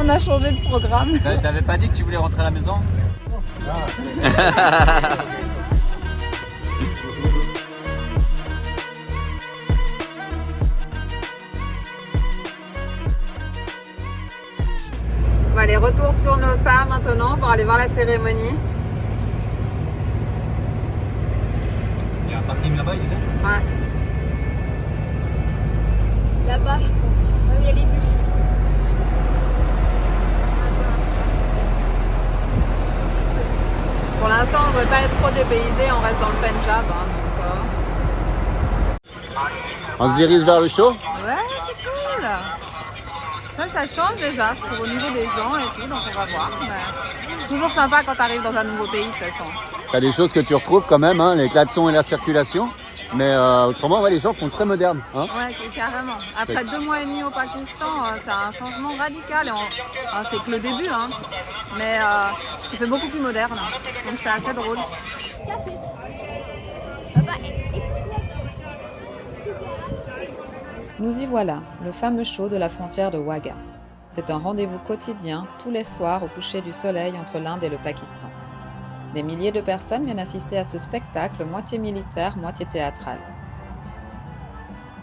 On a changé de programme. T'avais pas dit que tu voulais rentrer à la maison? On va aller retour sur nos pas maintenant pour aller voir la cérémonie. Il y a un parking là-bas, il disait? Ouais. Là-bas, je pense. Là où il y a les bus. Pour l'instant, on ne veut pas être trop dépaysé, on reste dans le Pendjab. On se dirige vers le show? Ouais, c'est cool. Ça change déjà, je trouve, au niveau des gens et tout, donc on va voir. Mais toujours sympa quand tu arrives dans un nouveau pays, de toute façon. T'as des choses que tu retrouves quand même, hein, les klaxons et la circulation. Mais autrement, ouais, les gens font très moderne. Hein. Ouais, carrément. Après 2 mois et demi au Pakistan, c'est un changement radical. Et c'est que le début, hein. Mais ça fait beaucoup plus moderne. Donc c'est assez drôle. Nous y voilà, le fameux show de la frontière de Wagah. C'est un rendez-vous quotidien, tous les soirs au coucher du soleil entre l'Inde et le Pakistan. Des milliers de personnes viennent assister à ce spectacle moitié militaire, moitié théâtral.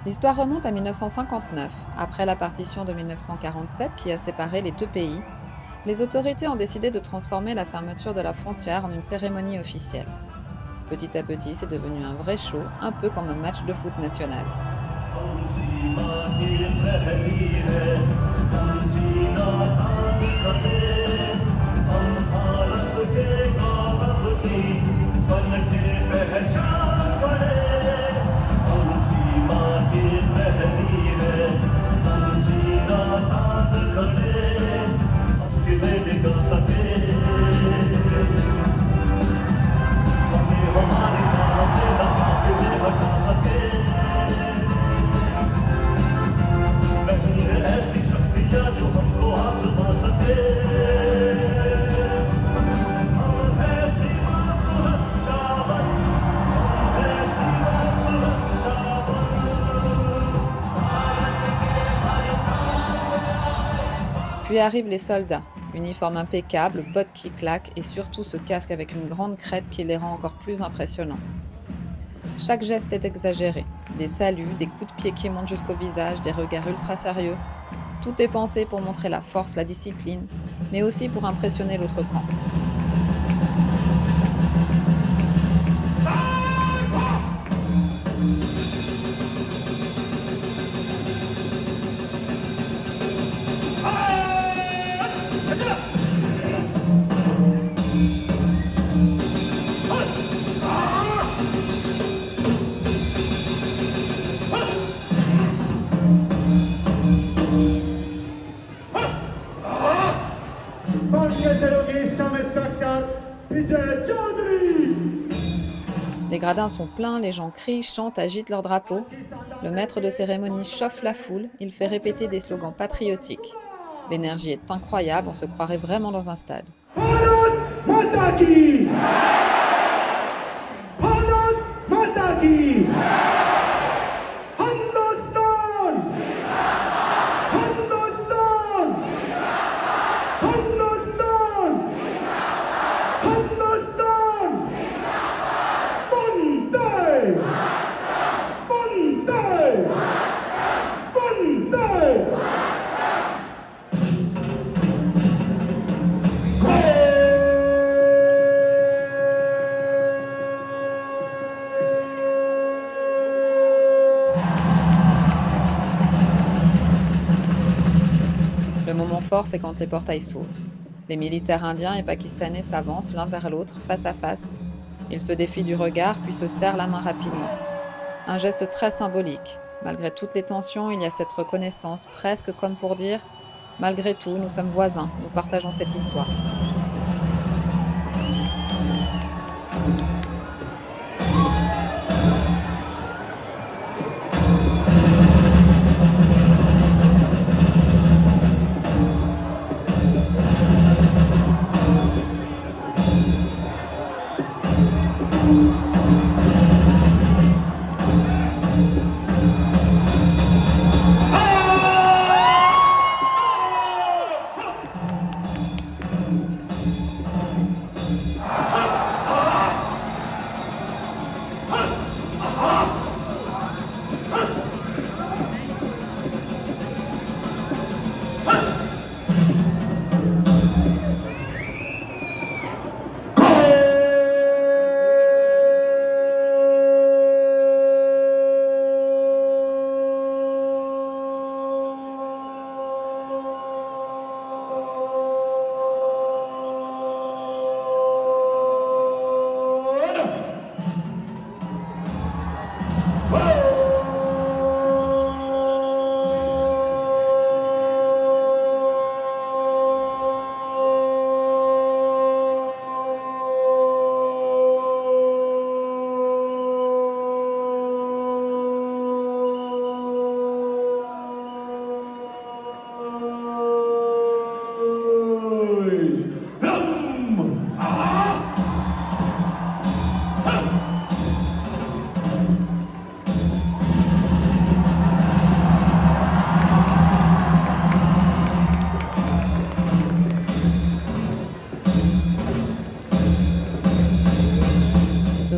L'histoire remonte à 1959, après la partition de 1947 qui a séparé les deux pays. Les autorités ont décidé de transformer la fermeture de la frontière en une cérémonie officielle. Petit à petit, c'est devenu un vrai show, un peu comme un match de foot national. Puis arrivent les soldats, uniforme impeccable, bottes qui claquent et surtout ce casque avec une grande crête qui les rend encore plus impressionnants. Chaque geste est exagéré, des saluts, des coups de pied qui montent jusqu'au visage, des regards ultra sérieux. Tout est pensé pour montrer la force, la discipline, mais aussi pour impressionner l'autre camp. Les gradins sont pleins, les gens crient, chantent, agitent leurs drapeaux. Le maître de cérémonie chauffe la foule, il fait répéter des slogans patriotiques. L'énergie est incroyable, on se croirait vraiment dans un stade. Le moment fort, c'est quand les portails s'ouvrent. Les militaires indiens et pakistanais s'avancent l'un vers l'autre, face à face. Ils se défient du regard, puis se serrent la main rapidement. Un geste très symbolique. Malgré toutes les tensions, il y a cette reconnaissance, presque comme pour dire « Malgré tout, nous sommes voisins, nous partageons cette histoire ».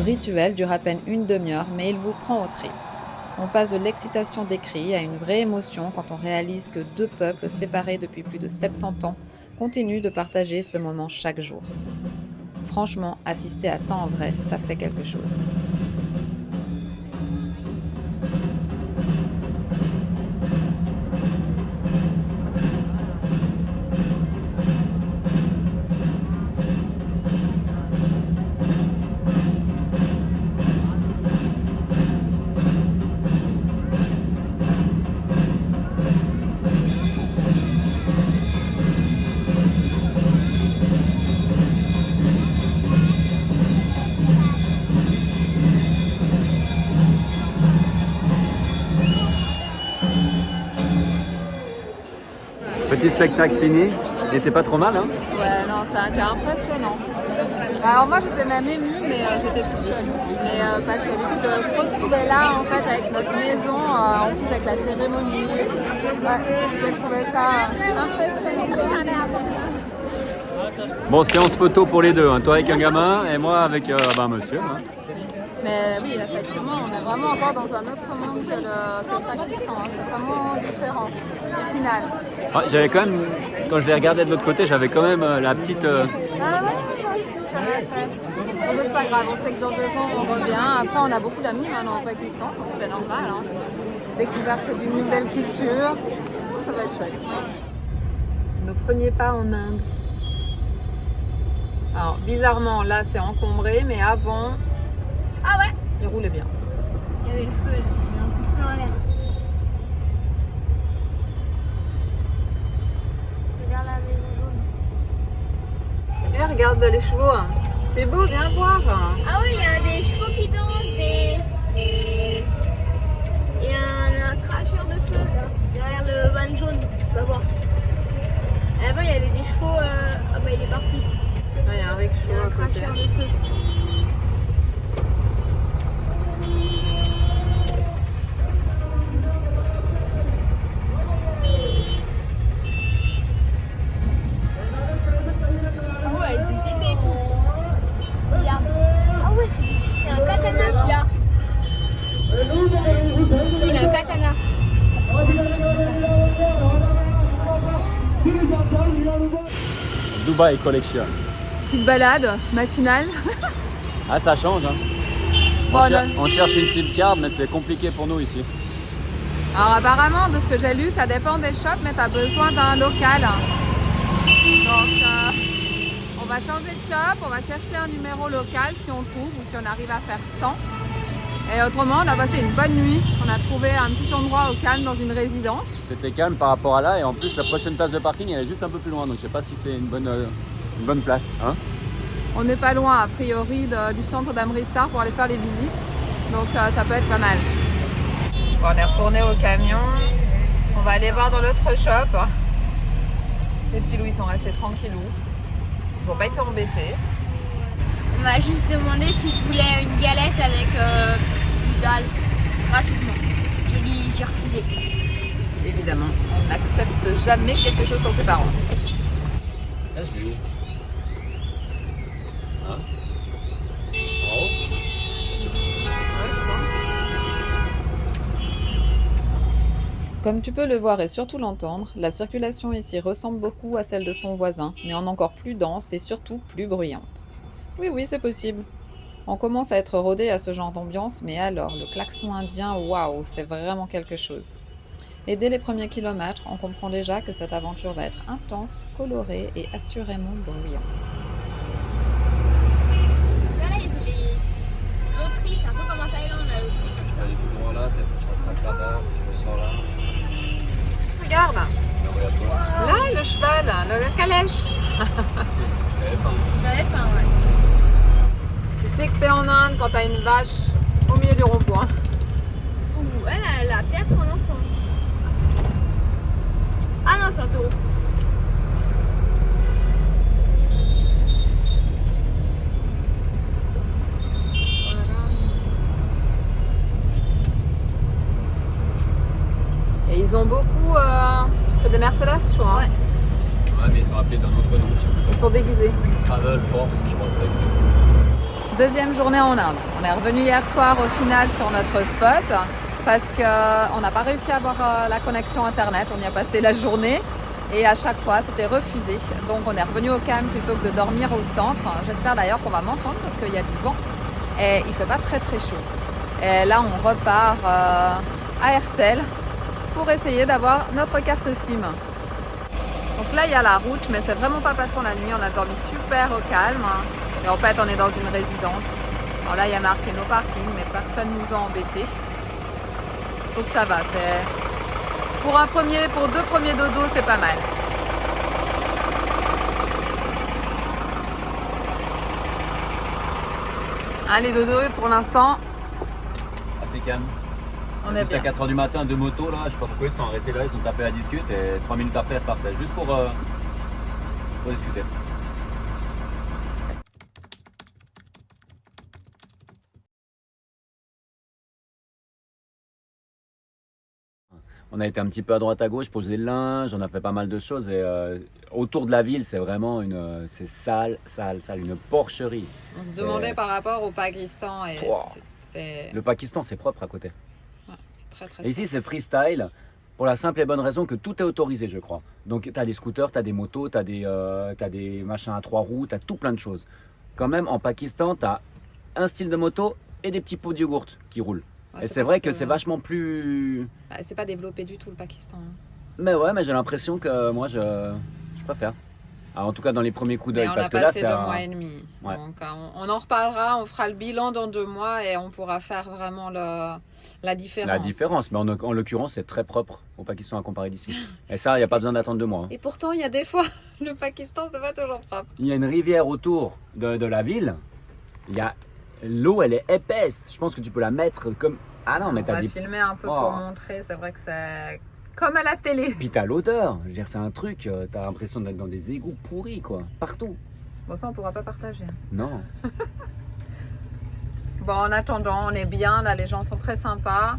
rituel dure à peine une demi-heure, mais il vous prend aux tripes. On passe de l'excitation des cris à une vraie émotion quand on réalise que deux peuples séparés depuis plus de 70 ans continuent de partager ce moment chaque jour. Franchement, assister à ça en vrai, ça fait quelque chose. Petit spectacle fini, il était pas trop mal, hein? Ouais, non, c'était impressionnant. Alors moi j'étais même émue, mais j'étais toute seule. Mais parce que du coup de se retrouver là en fait avec notre maison, en plus avec la cérémonie et tout, ouais, j'ai trouvé ça impressionnant. Bon, séance photo pour les deux, hein. Toi avec un gamin et moi avec un monsieur. Hein. Mais oui, effectivement, on est vraiment encore dans un autre monde que le Pakistan. Hein. C'est vraiment différent au final. Ah, j'avais quand même, quand je les regardais de l'autre côté, j'avais quand même la petite... Ah ouais, moi aussi, ça m'a fait. Bon, c'est pas grave, on sait que dans 2 ans on revient. Après, on a beaucoup d'amis maintenant au Pakistan, donc c'est normal. Hein. Découverte d'une nouvelle culture, ça va être chouette. Nos premiers pas en Inde. Alors, bizarrement, là c'est encombré, mais avant, Ah ouais, il roulait bien. il y avait le feu, là. Il y avait un coup de feu en l'air. Vers la maison jaune. Et regarde les chevaux. Hein. C'est beau, viens voir. Ah oui, il y a des chevaux qui dansent, et un cracheur de feu là, derrière le van jaune, tu vas voir. Et avant il y avait des chevaux, ah bah il est parti. Là, il y a un Il y rickshaw a à un côté. cracheur de feu. Ah ouais, des épées et tout. Regarde. Ah ouais, c'est un katana là. Si, il a un katana. Dubai Collection. Petite balade matinale. Ah, ça change, hein. Bon, On cherche une SIM card, mais c'est compliqué pour nous ici. Alors apparemment, de ce que j'ai lu, ça dépend des shops, mais tu as besoin d'un local. Donc on va changer de shop, on va chercher un numéro local si on trouve ou si on arrive à faire 100. Et autrement, on a passé une bonne nuit. On a trouvé un petit endroit au calme dans une résidence. C'était calme par rapport à là, et en plus la prochaine place de parking elle est juste un peu plus loin, donc je sais pas si c'est une bonne place. Hein. On n'est pas loin a priori du centre d'Amristar pour aller faire les visites, donc ça peut être pas mal. Bon, on est retourné au camion, on va aller voir dans l'autre shop. Les petits loups ils sont restés tranquillous, ils n'ont pas été embêtés. On m'a juste demandé si je voulais une galette avec du dalle gratuitement. J'ai dit, j'ai refusé. Évidemment, on n'accepte jamais quelque chose sans ses parents. Là je vais où? Hein? En haut? Ouais, je pense. Comme tu peux le voir et surtout l'entendre, la circulation ici ressemble beaucoup à celle de son voisin, mais en encore plus dense et surtout plus bruyante. Oui, c'est possible. On commence à être rodé à ce genre d'ambiance, mais alors, le klaxon indien, waouh, c'est vraiment quelque chose. Et dès les premiers kilomètres, on comprend déjà que cette aventure va être intense, colorée et assurément bruyante. Là, ils ont les loteries, c'est un peu comme en Thaïlande, la loterie comme ça. Ça allait plus loin là, je suis en train de là-bas, je me sens là. Regarde, Non, regarde toi. là, le cheval, le calèche. J'avais faim, ouais. Tu sais que t'es en Inde quand t'as une vache au milieu du rond-point. Ouh, elle a peut-être un enfant. Ah non, c'est un taureau. Et ils ont beaucoup... c'est des Mercedes, je crois. Hein. Ouais, mais ils sont appelés d'un autre nom. Ils sont déguisés. Travel Force, je pense. Deuxième journée en Inde. On est revenu hier soir au final sur notre spot parce qu'on n'a pas réussi à avoir la connexion internet. On y a passé la journée et à chaque fois c'était refusé. Donc on est revenu au camp plutôt que de dormir au centre. J'espère d'ailleurs qu'on va m'entendre parce qu'il y a du vent et il fait pas très chaud. Et là on repart à Airtel pour essayer d'avoir notre carte SIM. Donc là il y a la route mais c'est vraiment pas passant la nuit. On a dormi super au calme. Et en fait, on est dans une résidence. Alors là, il y a marqué no parking, mais personne nous a embêtés. Donc ça va. Pour deux premiers dodos, c'est pas mal. Hein, les dodos, pour l'instant, Assez calme. on est Juste à bien. 4h du matin, deux motos là, je sais pas pourquoi ils se sont arrêtés là, ils ont tapé la discute et 3 minutes après ils repartaient. Juste pour discuter. On a été un petit peu à droite à gauche, poser le linge, on a fait pas mal de choses et autour de la ville c'est vraiment c'est sale, une porcherie. On se C'est- demandait par rapport au Pakistan et Wow. c'est Le Pakistan c'est propre à côté. ouais, c'est très Et ici c'est freestyle pour la simple et bonne raison que tout est autorisé je crois. Donc tu as des scooters, tu as des motos, tu as des machins à 3 roues, tu as tout plein de choses. Quand même en Pakistan tu as un style de moto et des petits pots de yogourt qui roulent. Ouais, Et c'est parce vrai que c'est vachement plus... bah, c'est pas développé du tout le Pakistan. Mais ouais, mais j'ai l'impression que moi je préfère. Ah, en tout cas dans les premiers coups Mais d'œil. on Parce a que là passé c'est 2 mois et demi. Ouais. Donc on en reparlera, on fera le bilan dans 2 mois et on pourra faire vraiment la différence. la différence. Mais en l'occurrence c'est très propre au Pakistan à comparer d'ici. Et ça, il n'y a pas besoin d'attendre 2 mois. Hein. Et pourtant, il y a des fois, le Pakistan, c'est pas toujours propre. Il y a une rivière autour de la ville. Il y a... L'eau elle est épaisse. Je pense que tu peux la mettre comme... Ah non mais On t'as va des... filmer un peu Oh. pour montrer, c'est vrai que c'est comme à la télé. Puis t'as l'odeur. Je veux dire c'est un truc, t'as l'impression d'être dans des égouts pourris quoi. Partout. Bon, ça, on pourra pas partager. Non. Bon, en attendant, on est bien, là, les gens sont très sympas.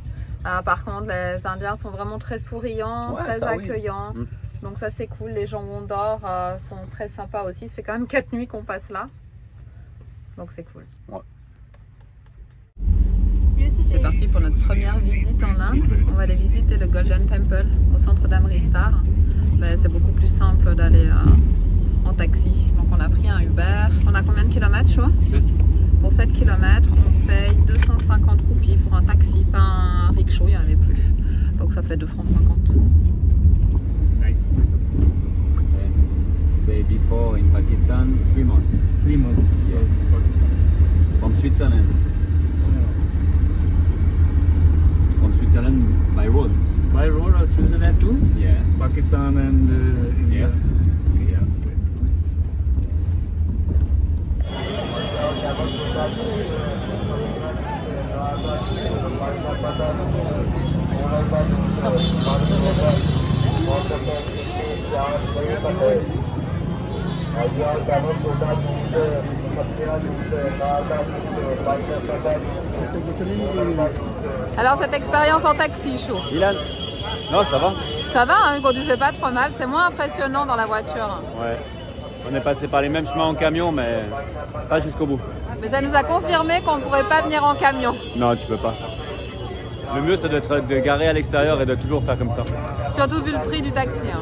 Par contre, les Indiens sont vraiment très souriants, Ouais, très ça, oui. accueillants. Mm. Donc ça, c'est cool. Les gens où on dort sont très sympas aussi. Ça fait quand même 4 nuits qu'on passe là. Donc c'est cool. C'est parti pour notre première visite en Inde. On va aller visiter le Golden Temple au centre d'Amritsar. Ben, c'est beaucoup plus simple d'aller en taxi. Donc on a pris un Uber. On a combien de kilomètres, Choua? 7. Pour 7 km, on paye 250 roupies pour un taxi, pas un rickshaw, il n'y en avait plus. Donc ça fait 2 francs 50. Nice. Stay before in Pakistan 3 months. 3 months. Yes. From Switzerland. From Switzerland by road. By road or Switzerland too? Yeah. Pakistan and India. Yeah. Okay, yeah. Alors cette expérience en taxi, chaud. Ilan? Non, ça va. Ça va, hein, il conduisait pas trop mal, c'est moins impressionnant dans la voiture. Ouais. On est passé par les mêmes chemins en camion, mais pas jusqu'au bout. Mais ça nous a confirmé qu'on ne pourrait pas venir en camion. Non, tu peux pas. Le mieux, c'est de garer à l'extérieur et de toujours faire comme ça. Surtout vu le prix du taxi. Hein.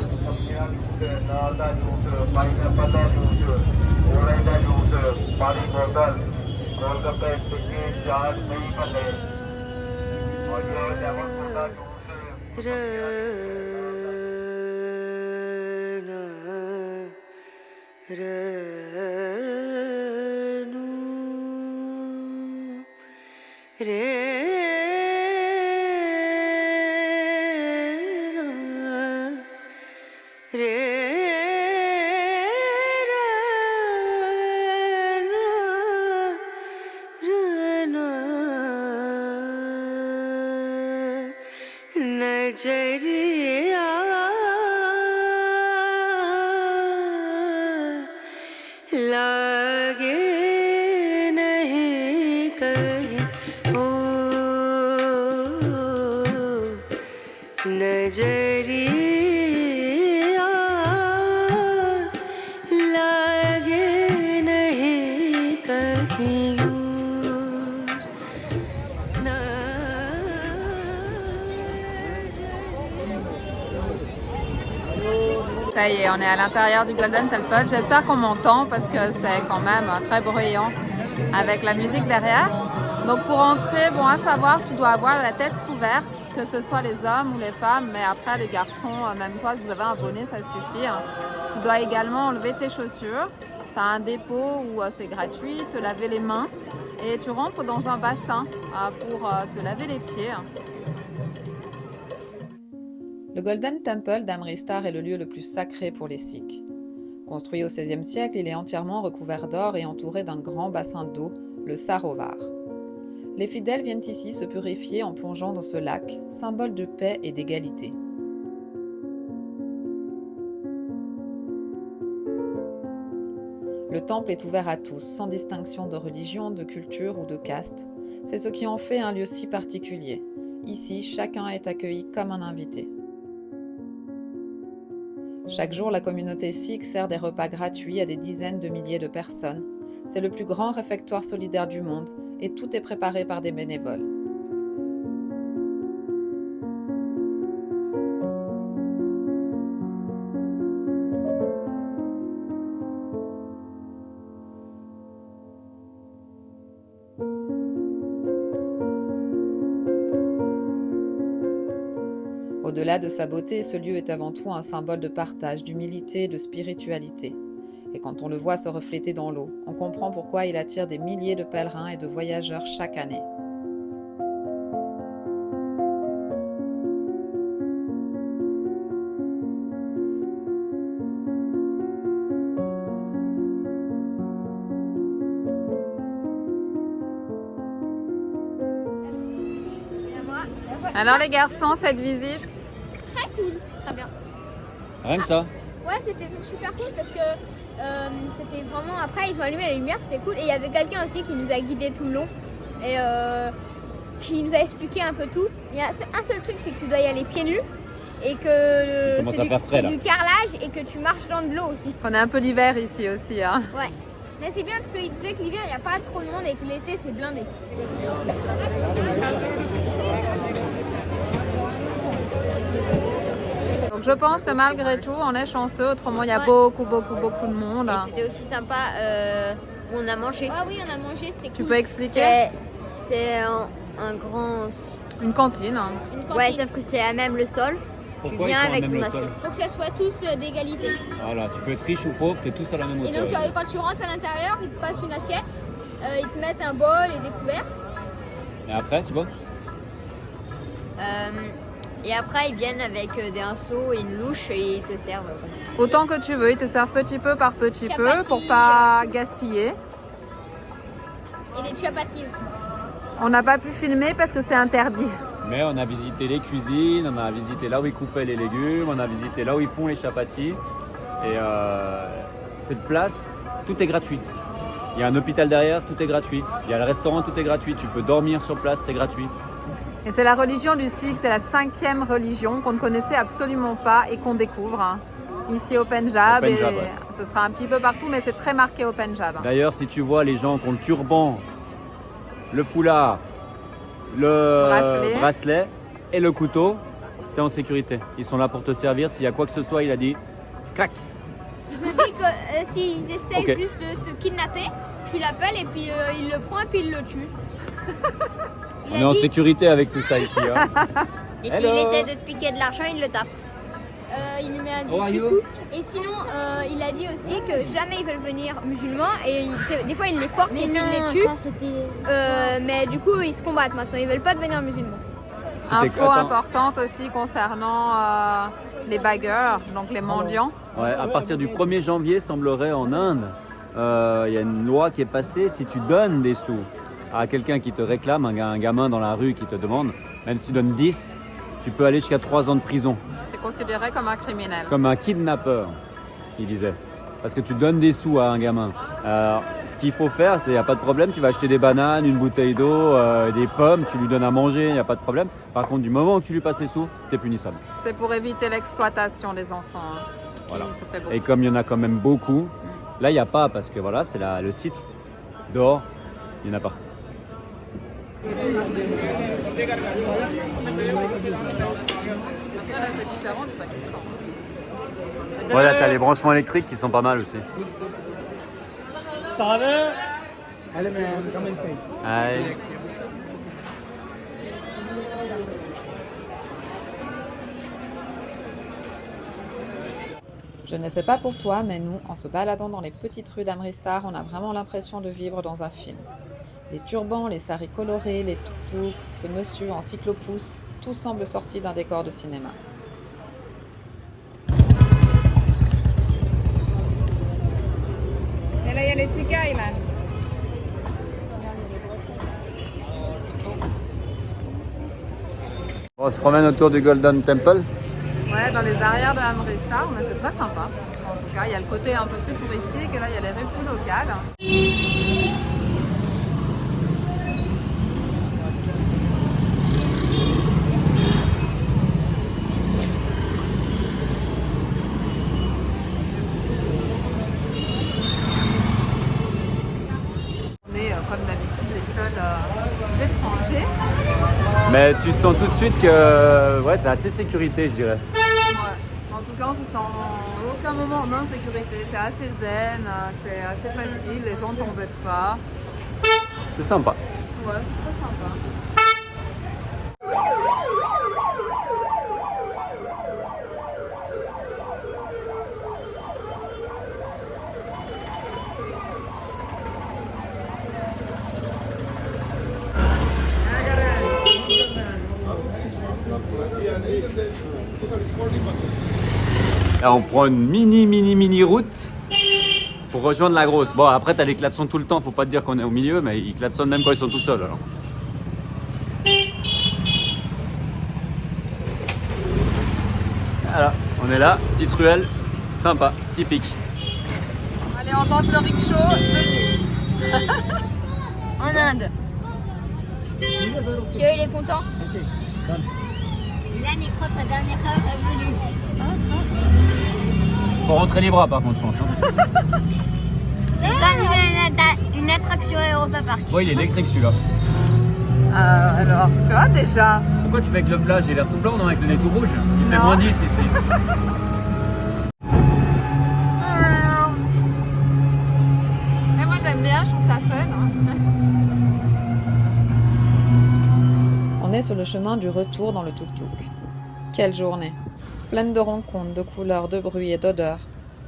नजरिया लागे नहीं कहीं Ça y est, on est à l'intérieur du Golden Temple. J'espère qu'on m'entend parce que c'est quand même très bruyant avec la musique derrière. Donc pour entrer, bon à savoir, tu dois avoir la tête couverte, que ce soit les hommes ou les femmes, mais après les garçons, même toi, si vous avez un bonnet, ça suffit. Tu dois également enlever tes chaussures. Tu as un dépôt où c'est gratuit, te laver les mains et tu rentres dans un bassin pour te laver les pieds. Le Golden Temple d'Amritsar est le lieu le plus sacré pour les Sikhs. Construit au XVIe siècle, il est entièrement recouvert d'or et entouré d'un grand bassin d'eau, le Sarovar. Les fidèles viennent ici se purifier en plongeant dans ce lac, symbole de paix et d'égalité. Le temple est ouvert à tous, sans distinction de religion, de culture ou de caste. C'est ce qui en fait un lieu si particulier. Ici, chacun est accueilli comme un invité. Chaque jour, la communauté sikh sert des repas gratuits à des dizaines de milliers de personnes. C'est le plus grand réfectoire solidaire du monde et tout est préparé par des bénévoles. Au-delà de sa beauté, ce lieu est avant tout un symbole de partage, d'humilité et de spiritualité. Et quand on le voit se refléter dans l'eau, on comprend pourquoi il attire des milliers de pèlerins et de voyageurs chaque année. Alors les garçons, cette visite? Très cool, très bien. Rien que ça. Ouais, c'était super cool parce que c'était vraiment. Après, ils ont allumé la lumière, c'était cool. Et il y avait quelqu'un aussi qui nous a guidés tout le long et qui nous a expliqué un peu tout. Il y a un seul truc, c'est que tu dois y aller pieds nus et que c'est du carrelage et que tu marches dans de l'eau aussi. On a un peu l'hiver ici aussi. Hein. Ouais. Mais c'est bien parce qu'il disait que l'hiver, il n'y a pas trop de monde et que l'été, c'est blindé. Donc je pense que malgré tout, on est chanceux. Autrement, il y a beaucoup de monde. Et c'était aussi sympa, on a mangé. Ah oui, on a mangé, c'était cool. Tu peux expliquer? C'est un grand... Une cantine. Hein. Une cantine. Ouais, sauf que c'est à même le sol. Pourquoi tu ils viens sont à avec même ton le assiette. sol? Faut que ça soit tous d'égalité. Voilà, tu peux être riche ou pauvre, t'es tous à la même Et hauteur. donc, quand tu rentres à l'intérieur, ils te passent une assiette, ils te mettent un bol et des couverts. Et après, tu vois? Et après, ils viennent avec des pinceaux et une louche et ils te servent. comme ça. Autant que tu veux, ils te servent petit peu par petit peu Chapati, pour pas gaspiller. Et des chapatis aussi. On n'a pas pu filmer parce que c'est interdit. Mais on a visité les cuisines, on a visité là où ils coupaient les légumes, on a visité là où ils font les chapatis. Et cette place, tout est gratuit. Il y a un hôpital derrière, tout est gratuit. Il y a le restaurant, tout est gratuit. Tu peux dormir sur place, c'est gratuit. Et c'est la religion du Sikh, c'est la 5e religion qu'on ne connaissait absolument pas et qu'on découvre hein, ici au Pendjab. Au Pendjab, et ouais. ce sera un petit peu partout, mais c'est très marqué au Pendjab. D'ailleurs, si tu vois les gens qui ont le turban, le foulard, le bracelet et le couteau, tu es en sécurité. Ils sont là pour te servir. S'il y a quoi que ce soit, il a dit clac. Je me dis que s'ils essayent Ok. juste de te kidnapper, tu l'appelles et puis il le prend et puis il le tue. Il On est a en dit, sécurité avec tout ça ici. Hein. Et s'il Hello. essaie de te piquer de l'argent, il le tape. il lui met un How are petit you? coup. Et sinon, il a dit aussi que jamais ils veulent venir musulmans et des fois il les force et puis il les tue. ça c'était... Mais du coup, ils se combattent maintenant. Ils veulent pas devenir musulmans. Info Attends. importante aussi concernant les beggars, donc les mendiants. Ouais, à partir du 1er janvier, semblerait en Inde, il y a une loi qui est passée. Si tu donnes des sous à quelqu'un qui te réclame, un gamin dans la rue qui te demande, même si tu donnes 10, tu peux aller jusqu'à 3 ans de prison. Tu es considéré comme un criminel. Comme un kidnappeur, il disait. Parce que tu donnes des sous à un gamin. Alors, ce qu'il faut faire, c'est il n'y a pas de problème, tu vas acheter des bananes, une bouteille d'eau, des pommes, tu lui donnes à manger, il n'y a pas de problème. Par contre, du moment où tu lui passes les sous, tu es punissable. C'est pour éviter l'exploitation des enfants, hein, qui Voilà. se fait beaucoup. Et comme il y en a quand même beaucoup, là, il n'y a pas, parce que voilà, c'est le site. Dehors, il y en a partout. Après, là, c'est différent du Pakistan. Voilà, t'as les branchements électriques qui sont pas mal aussi. Hello, man. Come inside. Aïe. Je ne sais pas pour toi, mais nous, en se baladant dans les petites rues d'Amristar, on a vraiment l'impression de vivre dans un film. Les turbans, les saris colorés, les tuk-tuk, ce monsieur en cyclopousse, tout semble sorti d'un décor de cinéma. Et là, il y a les Tiki Island. On se promène autour du Golden Temple. Ouais, dans les arrières de Amristar, mais c'est très sympa. En tout cas, il y a le côté un peu plus touristique et là, il y a les rues plus locales. On est, comme d'habitude, les seuls étrangers. Mais tu sens tout de suite que ouais, c'est assez sécurité, je dirais. Ouais. En tout cas, on se sent à aucun moment en insécurité. C'est assez zen, c'est assez facile, les gens t'embêtent pas. C'est sympa. Ouais, c'est très sympa. Là, on prend une mini route pour rejoindre la grosse. Bon, après, t'as les klaxons tout le temps. Faut pas te dire qu'on est au milieu, mais ils klaxonnent même quand ils sont tout seuls. Alors. Voilà, on est là, petite ruelle, sympa, typique. Allez, on tente le rickshaw de nuit. En Inde. Tu vois, il est content. Là, il croit que sa dernière fois est venue. Faut rentrer les bras, par contre, je pense. Hein. C'est comme une attraction Europa Park. Ouais, il est électrique celui-là. Alors, tu vois déjà. Pourquoi tu fais avec le flash? J'ai l'air tout blanc, non, avec le nez tout rouge? Il fait Non. moins 10 ici. Et moi j'aime bien, je trouve ça fun. On est sur le chemin du retour dans le tuk-tuk. Quelle journée! Pleine de rencontres, de couleurs, de bruits et d'odeurs.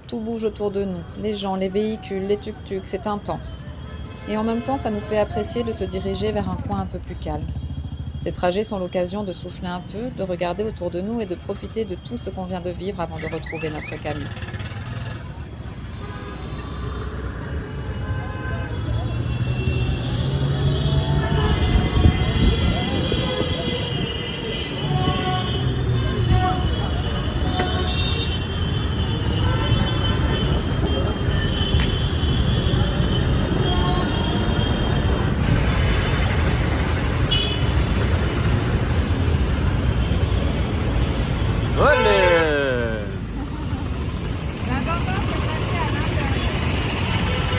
Tout bouge autour de nous, les gens, les véhicules, les tuk-tuks, c'est intense. Et en même temps, ça nous fait apprécier de se diriger vers un coin un peu plus calme. Ces trajets sont l'occasion de souffler un peu, de regarder autour de nous et de profiter de tout ce qu'on vient de vivre avant de retrouver notre camion.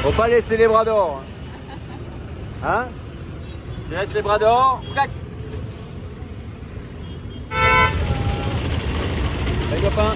Faut pas laisser les bras dehors. Hein? Tu laisses les bras dehors, clac. Les copains.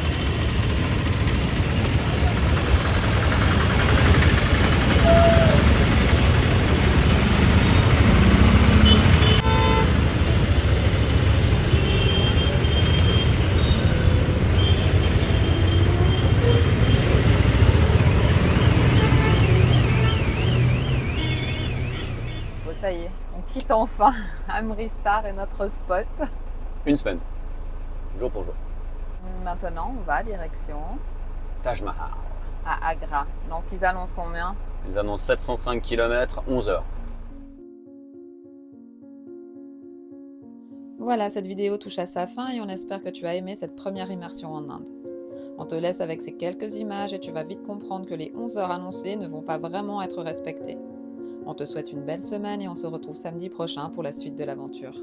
Ça y est, on quitte enfin Amristar et notre spot. Une semaine, jour pour jour. Maintenant, on va direction Taj Mahal. à Agra. Donc, ils annoncent combien? Ils annoncent 705 km, 11 heures. Voilà, cette vidéo touche à sa fin et on espère que tu as aimé cette première immersion en Inde. On te laisse avec ces quelques images et tu vas vite comprendre que les 11 heures annoncées ne vont pas vraiment être respectées. On te souhaite une belle semaine et on se retrouve samedi prochain pour la suite de l'aventure.